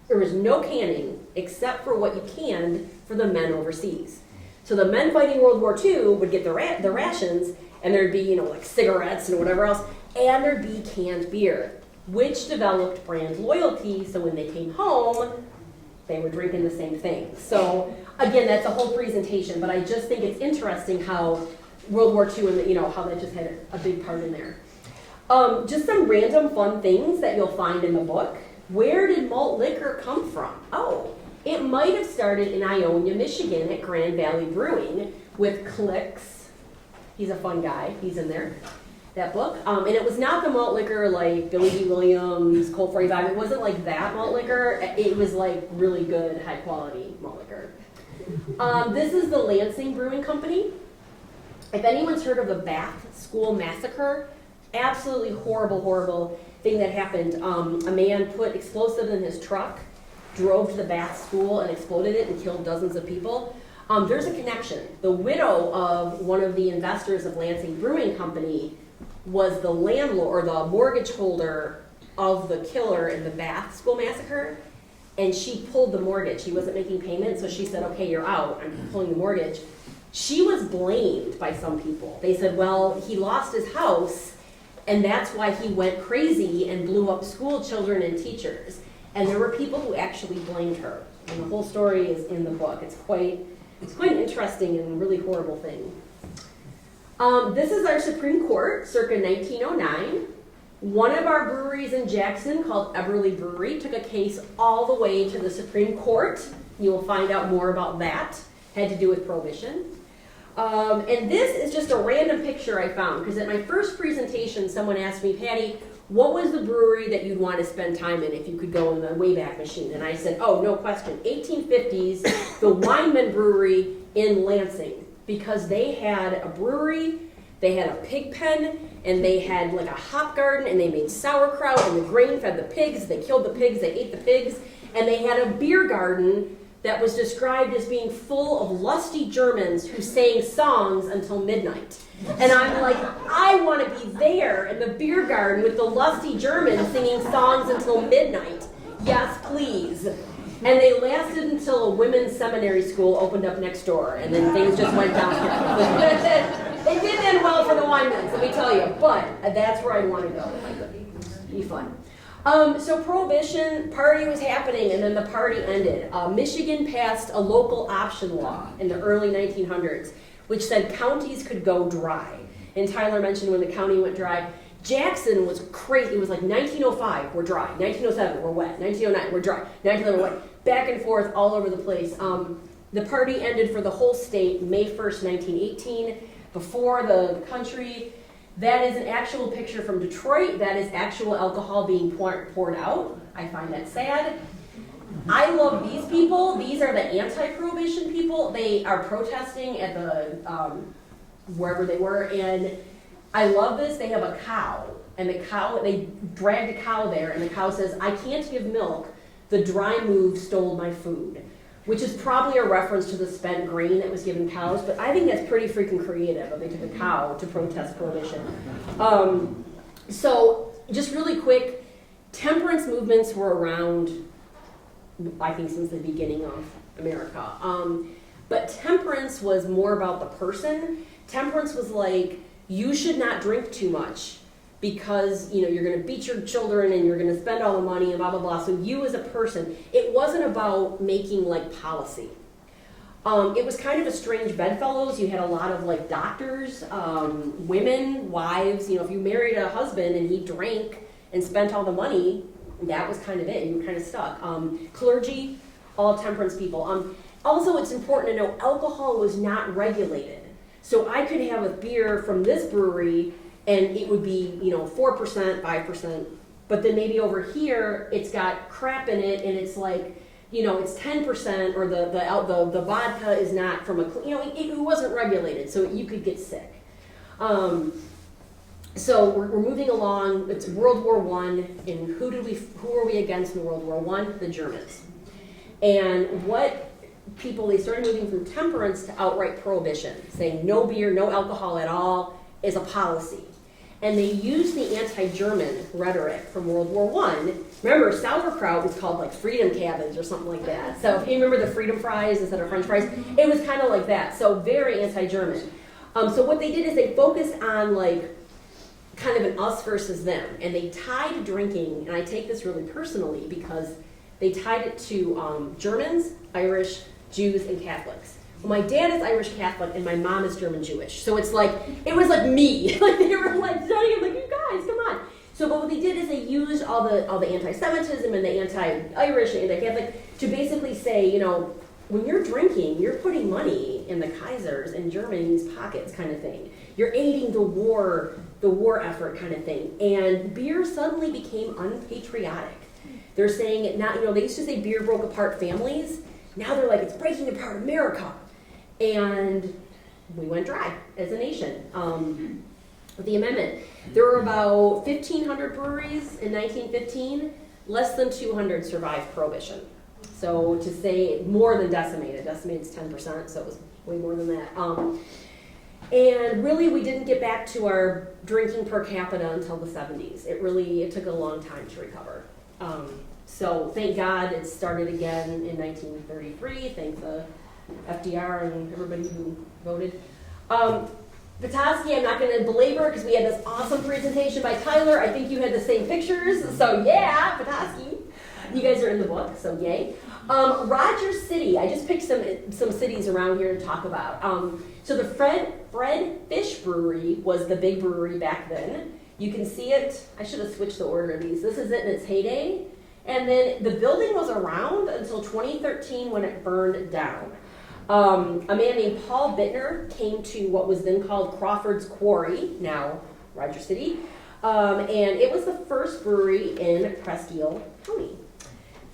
There was no canning except for what you canned for the men overseas. So the men fighting World War II would get the rations, and there'd be, like cigarettes and whatever else, and there'd be canned beer, which developed brand loyalty. So when they came home, they were drinking the same thing. So again, that's a whole presentation, but I just think it's interesting how World War II and how that just had a big part in there. Just some random fun things that you'll find in the book. Where did malt liquor come from? Oh, it might have started in Ionia, Michigan at Grand Valley Brewing with Clicks. He's a fun guy. He's in there, that book. And it was not the malt liquor like Billy D. Williams, Colt 45. It wasn't like that malt liquor. It was like really good, high quality malt liquor. This is the Lansing Brewing Company. If anyone's heard of the Bath School Massacre, absolutely horrible, horrible thing that happened. A man put explosives in his truck, drove to the Bath School and exploded it and killed dozens of people. There's a connection. The widow of one of the investors of Lansing Brewing Company was the landlord or the mortgage holder of the killer in the Bath School Massacre, and she pulled the mortgage. He wasn't making payments, so she said, okay, you're out. I'm pulling the mortgage. She was blamed by some people. They said, well, he lost his house, and that's why he went crazy and blew up school children and teachers. And there were people who actually blamed her. And the whole story is in the book. It's quite an interesting and really horrible thing. This is our Supreme Court, circa 1909. One of our breweries in Jackson, called Eberly Brewery, took a case all the way to the Supreme Court. You will find out more about that. Had to do with Prohibition. And this is just a random picture I found, because at my first presentation, someone asked me, Patti, what was the brewery that you'd want to spend time in if you could go in the Wayback Machine? And I said, oh, no question, 1850s, the Weinman Brewery in Lansing, because they had a brewery, they had a pig pen, and they had like a hop garden, and they made sauerkraut, and the grain fed the pigs, they killed the pigs, they ate the pigs, and they had a beer garden that was described as being full of lusty Germans who sang songs until midnight. And I'm like, I want to be there in the beer garden with the lusty Germans singing songs until midnight. Yes, please. And they lasted until a women's seminary school opened up next door, and then things just went downhill. They did end well for the Weinmans, let me tell you, but that's where I want to go. It'd be fun. So Prohibition, party was happening, and then the party ended. Michigan passed a local option law in the early 1900s, which said counties could go dry. And Tyler mentioned when the county went dry. Jackson was crazy. It was like 1905, we're dry. 1907, we're wet. 1909, we're dry. 1911, we're wet. Back and forth all over the place. The party ended for the whole state May 1st, 1918. Before the country, That is an actual picture from Detroit. That is actual alcohol being poured out. I find that sad. I love these people. These are the anti-prohibition people. They are protesting at the, wherever they were, and I love this. They have a cow, and the cow, they dragged a cow there, and the cow says, "I can't give milk. The dry move stole my food," which is probably a reference to the spent grain that was given cows, but I think that's pretty freaking creative that they took a cow to protest prohibition. So just really quick, temperance movements were around, I think, since the beginning of America. But temperance was more about the person. Temperance was like, you should not drink too much because you're going to beat your children and you're going to spend all the money and blah blah blah. So you as a person, it wasn't about making like policy. It was kind of a strange bedfellows. You had a lot of like doctors, women, wives. If you married a husband and he drank and spent all the money, that was kind of it. You were kind of stuck. Clergy, all temperance people. Also, it's important to know alcohol was not regulated. So I could have a beer from this brewery and it would be, 4%, 5%, but then maybe over here it's got crap in it and it's like, it's 10%, or the vodka is not from it wasn't regulated, so you could get sick. So we're moving along. It's World War I, and who were we against in World War I? The Germans. And they started moving from temperance to outright prohibition, saying no beer, no alcohol at all is a policy. And they used the anti-German rhetoric from World War I. Remember, sauerkraut was called like freedom cabbage or something like that. So if you remember the freedom fries instead of French fries, it was kind of like that. So very anti-German. So what they did is they focused on like kind of an us versus them. And they tied drinking, and I take this really personally because they tied it to Germans, Irish, Jews, and Catholics. Well, my dad is Irish Catholic and my mom is German Jewish. So it was like me. Like they were like studying, like, you guys, come on. So but what they did is they used all the anti-Semitism and the anti-Irish and anti-Catholic to basically say, when you're drinking, you're putting money in the Kaisers and Germany's pockets kind of thing. You're aiding the war effort kind of thing. And beer suddenly became unpatriotic. They're saying it now, they used to say beer broke apart families. Now they're like, it's breaking apart America. And we went dry as a nation. With the amendment, there were about 1,500 breweries in 1915. Less than 200 survived prohibition. So to say more than decimated is 10%, so it was way more than that. And really, we didn't get back to our drinking per capita until the 70s. It took a long time to recover. So thank God it started again in 1933. Thank the FDR and everybody who voted. Petoskey, I'm not going to belabor because we had this awesome presentation by Tyler. I think you had the same pictures. So yeah, Petoskey. You guys are in the book, so yay. Rogers City, I just picked some cities around here to talk about. So the Fred Fish Brewery was the big brewery back then. You can see it. I should have switched the order of these. This is it in its heyday. And then the building was around until 2013 when it burned down. A man named Paul Bittner came to what was then called Crawford's Quarry, now Rogers City. And it was the first brewery in Presque County.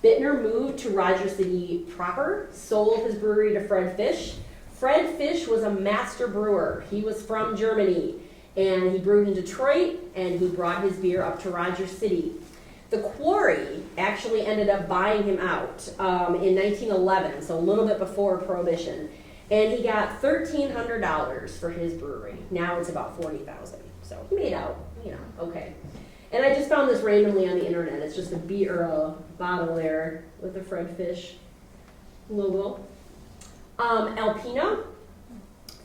Bittner moved to Rogers City proper, sold his brewery to Fred Fish. Fred Fish was a master brewer. He was from Germany, and he brewed in Detroit, and he brought his beer up to Rogers City. The quarry actually ended up buying him out in 1911, so a little bit before Prohibition. And he got $1,300 for his brewery. Now it's about $40,000. So he made out, okay. And I just found this randomly on the internet. It's just a beer, a bottle there with the Fred Fish logo. Alpena.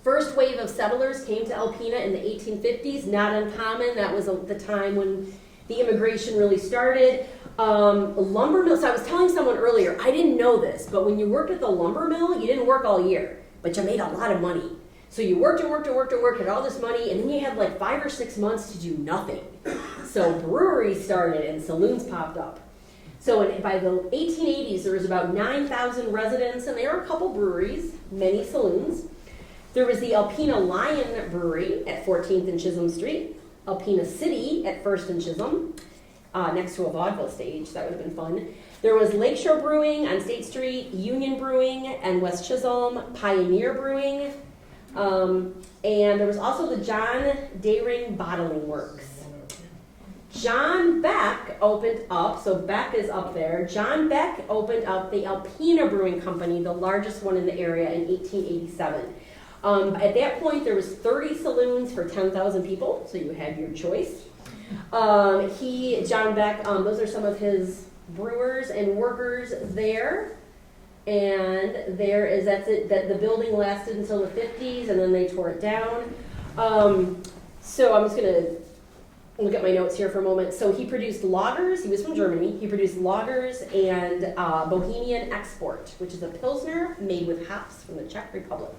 First wave of settlers came to Alpena in the 1850s. Not uncommon. That was the time when the immigration really started. Lumber mill. So I was telling someone earlier, I didn't know this, but when you worked at the lumber mill, you didn't work all year, but you made a lot of money. So you worked and worked and worked and worked, had all this money, and then you had like 5 or 6 months to do nothing. So breweries started and saloons popped up. So by the 1880s, there was about 9,000 residents, and there were a couple breweries, many saloons. There was the Alpena Lion Brewery at 14th and Chisholm Street. Alpena City at First and Chisholm, next to a vaudeville stage. That would have been fun. There was Lakeshore Brewing on State Street, Union Brewing and West Chisholm, Pioneer Brewing, and there was also the John Dayring Bottling Works. John Beck opened up, so Beck is up there. John Beck opened up the Alpena Brewing Company, the largest one in the area, in 1887. At that point, there was 30 saloons for 10,000 people, so you had your choice. John Beck, those are some of his brewers and workers there. And that's it, that the building lasted until the 50s, and then they tore it down. So I'm just gonna look at my notes here for a moment. So he produced lagers. He was from Germany. He produced lagers and Bohemian Export, which is a Pilsner made with hops from the Czech Republic.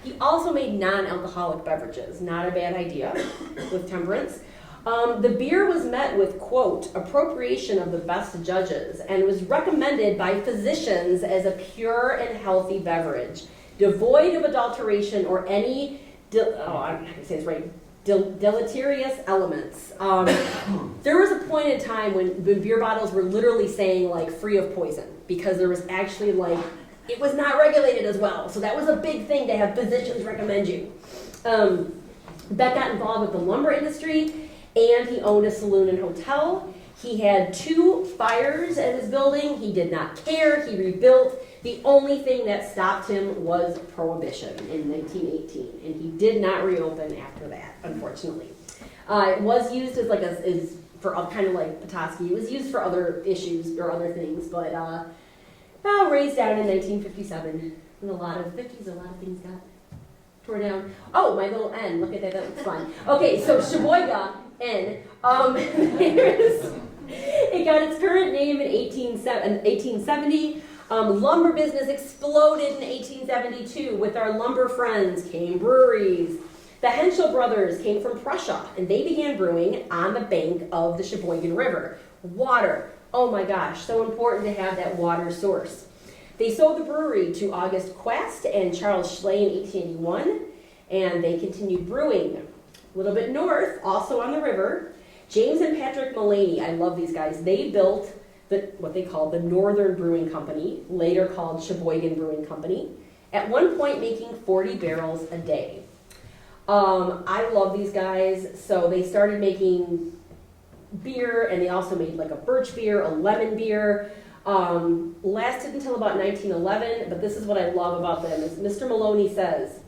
He also made non-alcoholic beverages. Not a bad idea with temperance. The beer was met with, quote, appropriation of the best judges and was recommended by physicians as a pure and healthy beverage, devoid of adulteration or any, I'm not going to say this right, deleterious elements. There was a point in time when beer bottles were literally saying like free of poison because there was actually like, it was not regulated as well. So that was a big thing to have physicians recommend you. Beck got involved with the lumber industry and he owned a saloon and hotel. He had 2 fires at his building. He did not care. He rebuilt. The only thing that stopped him was Prohibition in 1918, and he did not reopen after that, unfortunately. It was used as for kind of like Petoskey. It was used for other issues or other things, but raised down in 1957. In a lot of 50s, a lot of things got tore down. Oh, my little N. Look at that. That looks fun. Okay, so Sheboygan N. It got its current name in 1870. Lumber business exploded in 1872. With our lumber friends came breweries. The Henschel brothers came from Prussia, and they began brewing on the bank of the Sheboygan River. Water. Oh my gosh, so important to have that water source. They sold the brewery to August Quest and Charles Schley in 1881, and they continued brewing. A little bit north, also on the river, James and Patrick Mullaney, I love these guys, they built what they called the Northern Brewing Company, later called Sheboygan Brewing Company, at one point making 40 barrels a day. I love these guys, so they started making beer, and they also made like a birch beer, a lemon beer. Lasted until about 1911, but this is what I love about them, is Mr. Maloney says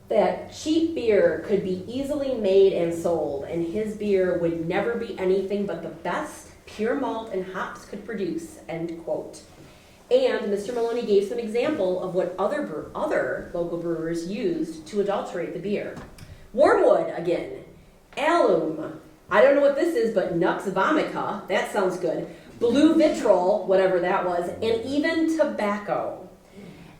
that cheap beer could be easily made and sold, and his beer would never be anything but the best pure malt and hops could produce, end quote. And Mr. Maloney gave some example of what other local brewers used to adulterate the beer. Wormwood, again. Alum. I don't know what this is, but Nux vomica. That sounds good. Blue vitriol, whatever that was, and even tobacco.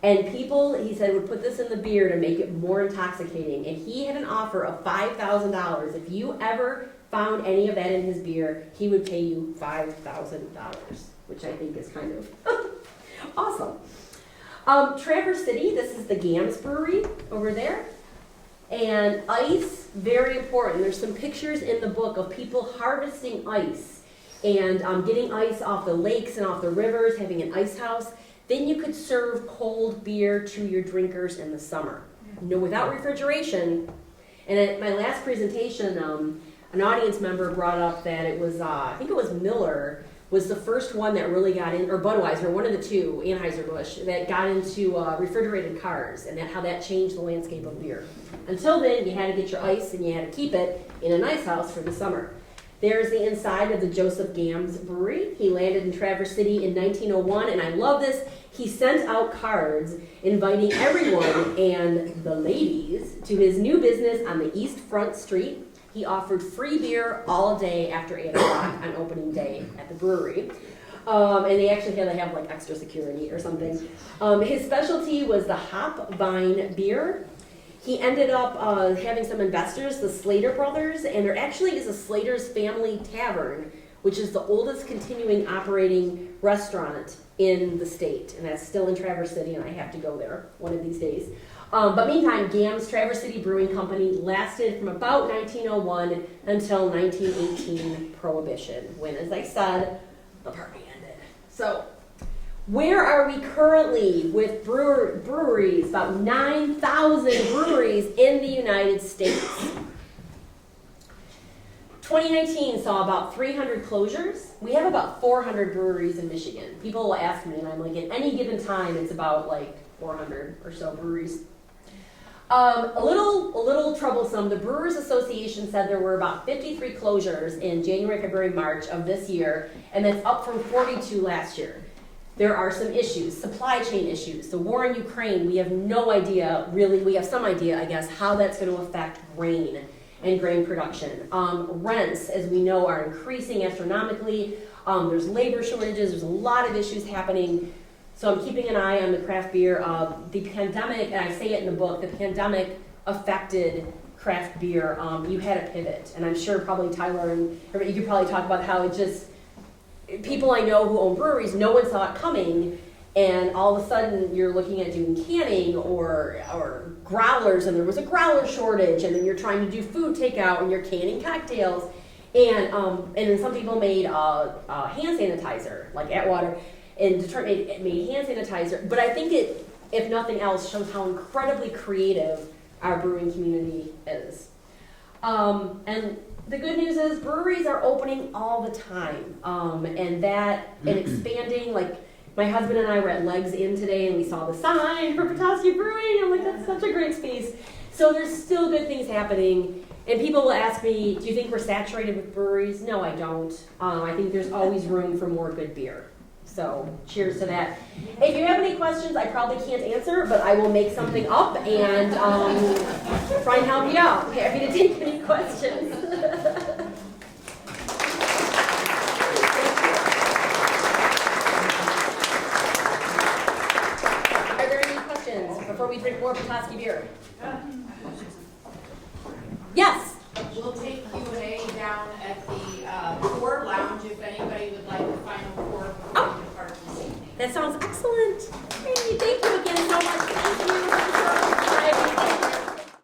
And people, he said, would put this in the beer to make it more intoxicating. And he had an offer of $5,000. If you ever found any of that in his beer, he would pay you $5,000, which I think is kind of awesome. Traverse City, this is the Gams Brewery over there. And ice, very important. There's some pictures in the book of people harvesting ice and getting ice off the lakes and off the rivers, having an ice house. Then you could serve cold beer to your drinkers in the summer. No, without refrigeration. And at my last presentation, an audience member brought up that it was, I think it was Miller, was the first one that really got in, or Budweiser, one of the two, Anheuser-Busch, that got into refrigerated cars, and how that changed the landscape of beer. Until then, you had to get your ice, and you had to keep it in an ice house for the summer. There's the inside of the Joseph Gams Brewery. He landed in Traverse City in 1901, and I love this. He sent out cards inviting everyone and the ladies to his new business on the East Front Street. He offered free beer all day after 8 o'clock on opening day at the brewery. And they actually had to have like extra security or something. His specialty was the hop vine beer. He ended up having some investors, the Slater brothers, and there actually is a Slater's Family Tavern, which is the oldest continuing operating restaurant in the state, and that's still in Traverse City, and I have to go there one of these days. But meantime, GAM's Traverse City Brewing Company lasted from about 1901 until 1918 Prohibition, when, as I said, the party ended. So, where are we currently with breweries? About 9,000 breweries in the United States. 2019 saw about 300 closures. We have about 400 breweries in Michigan. People will ask me, and I'm like, at any given time, it's about like 400 or so breweries. A little troublesome. The Brewers Association said there were about 53 closures in January, February, March of this year, and that's up from 42 last year. There are some issues, supply chain issues. The war in Ukraine, we have no idea, really, we have some idea, I guess, how that's going to affect grain and grain production. Rents, as we know, are increasing astronomically. There's labor shortages, there's a lot of issues happening. So I'm keeping an eye on the craft beer. The pandemic, and I say it in the book, the pandemic affected craft beer. You had a pivot, and I'm sure probably Tyler and you could probably talk about how it just, people I know who own breweries, no one saw it coming, and all of a sudden you're looking at doing canning or growlers, and there was a growler shortage, and then you're trying to do food takeout, and you're canning cocktails, and then some people made hand sanitizer, like Atwater, and Detroit made hand sanitizer. But I think it, if nothing else, shows how incredibly creative our brewing community is. And the good news is breweries are opening all the time, and expanding. Like my husband and I were at Legs Inn today, and we saw the sign for Petoskey Brewing. I'm like, that's such a great space. So there's still good things happening. And people will ask me, do you think we're saturated with breweries? No, I don't. I think there's always room for more good beer. So cheers to that. If you have any questions, I probably can't answer, but I will make something up and try and help you out. Happy to take any questions. Are there any questions before we drink more Petoskey beer? Yes? We'll take Q&A down at the Core Lounge if anybody would like the final pour before we depart this evening. That sounds excellent. Hey, thank you.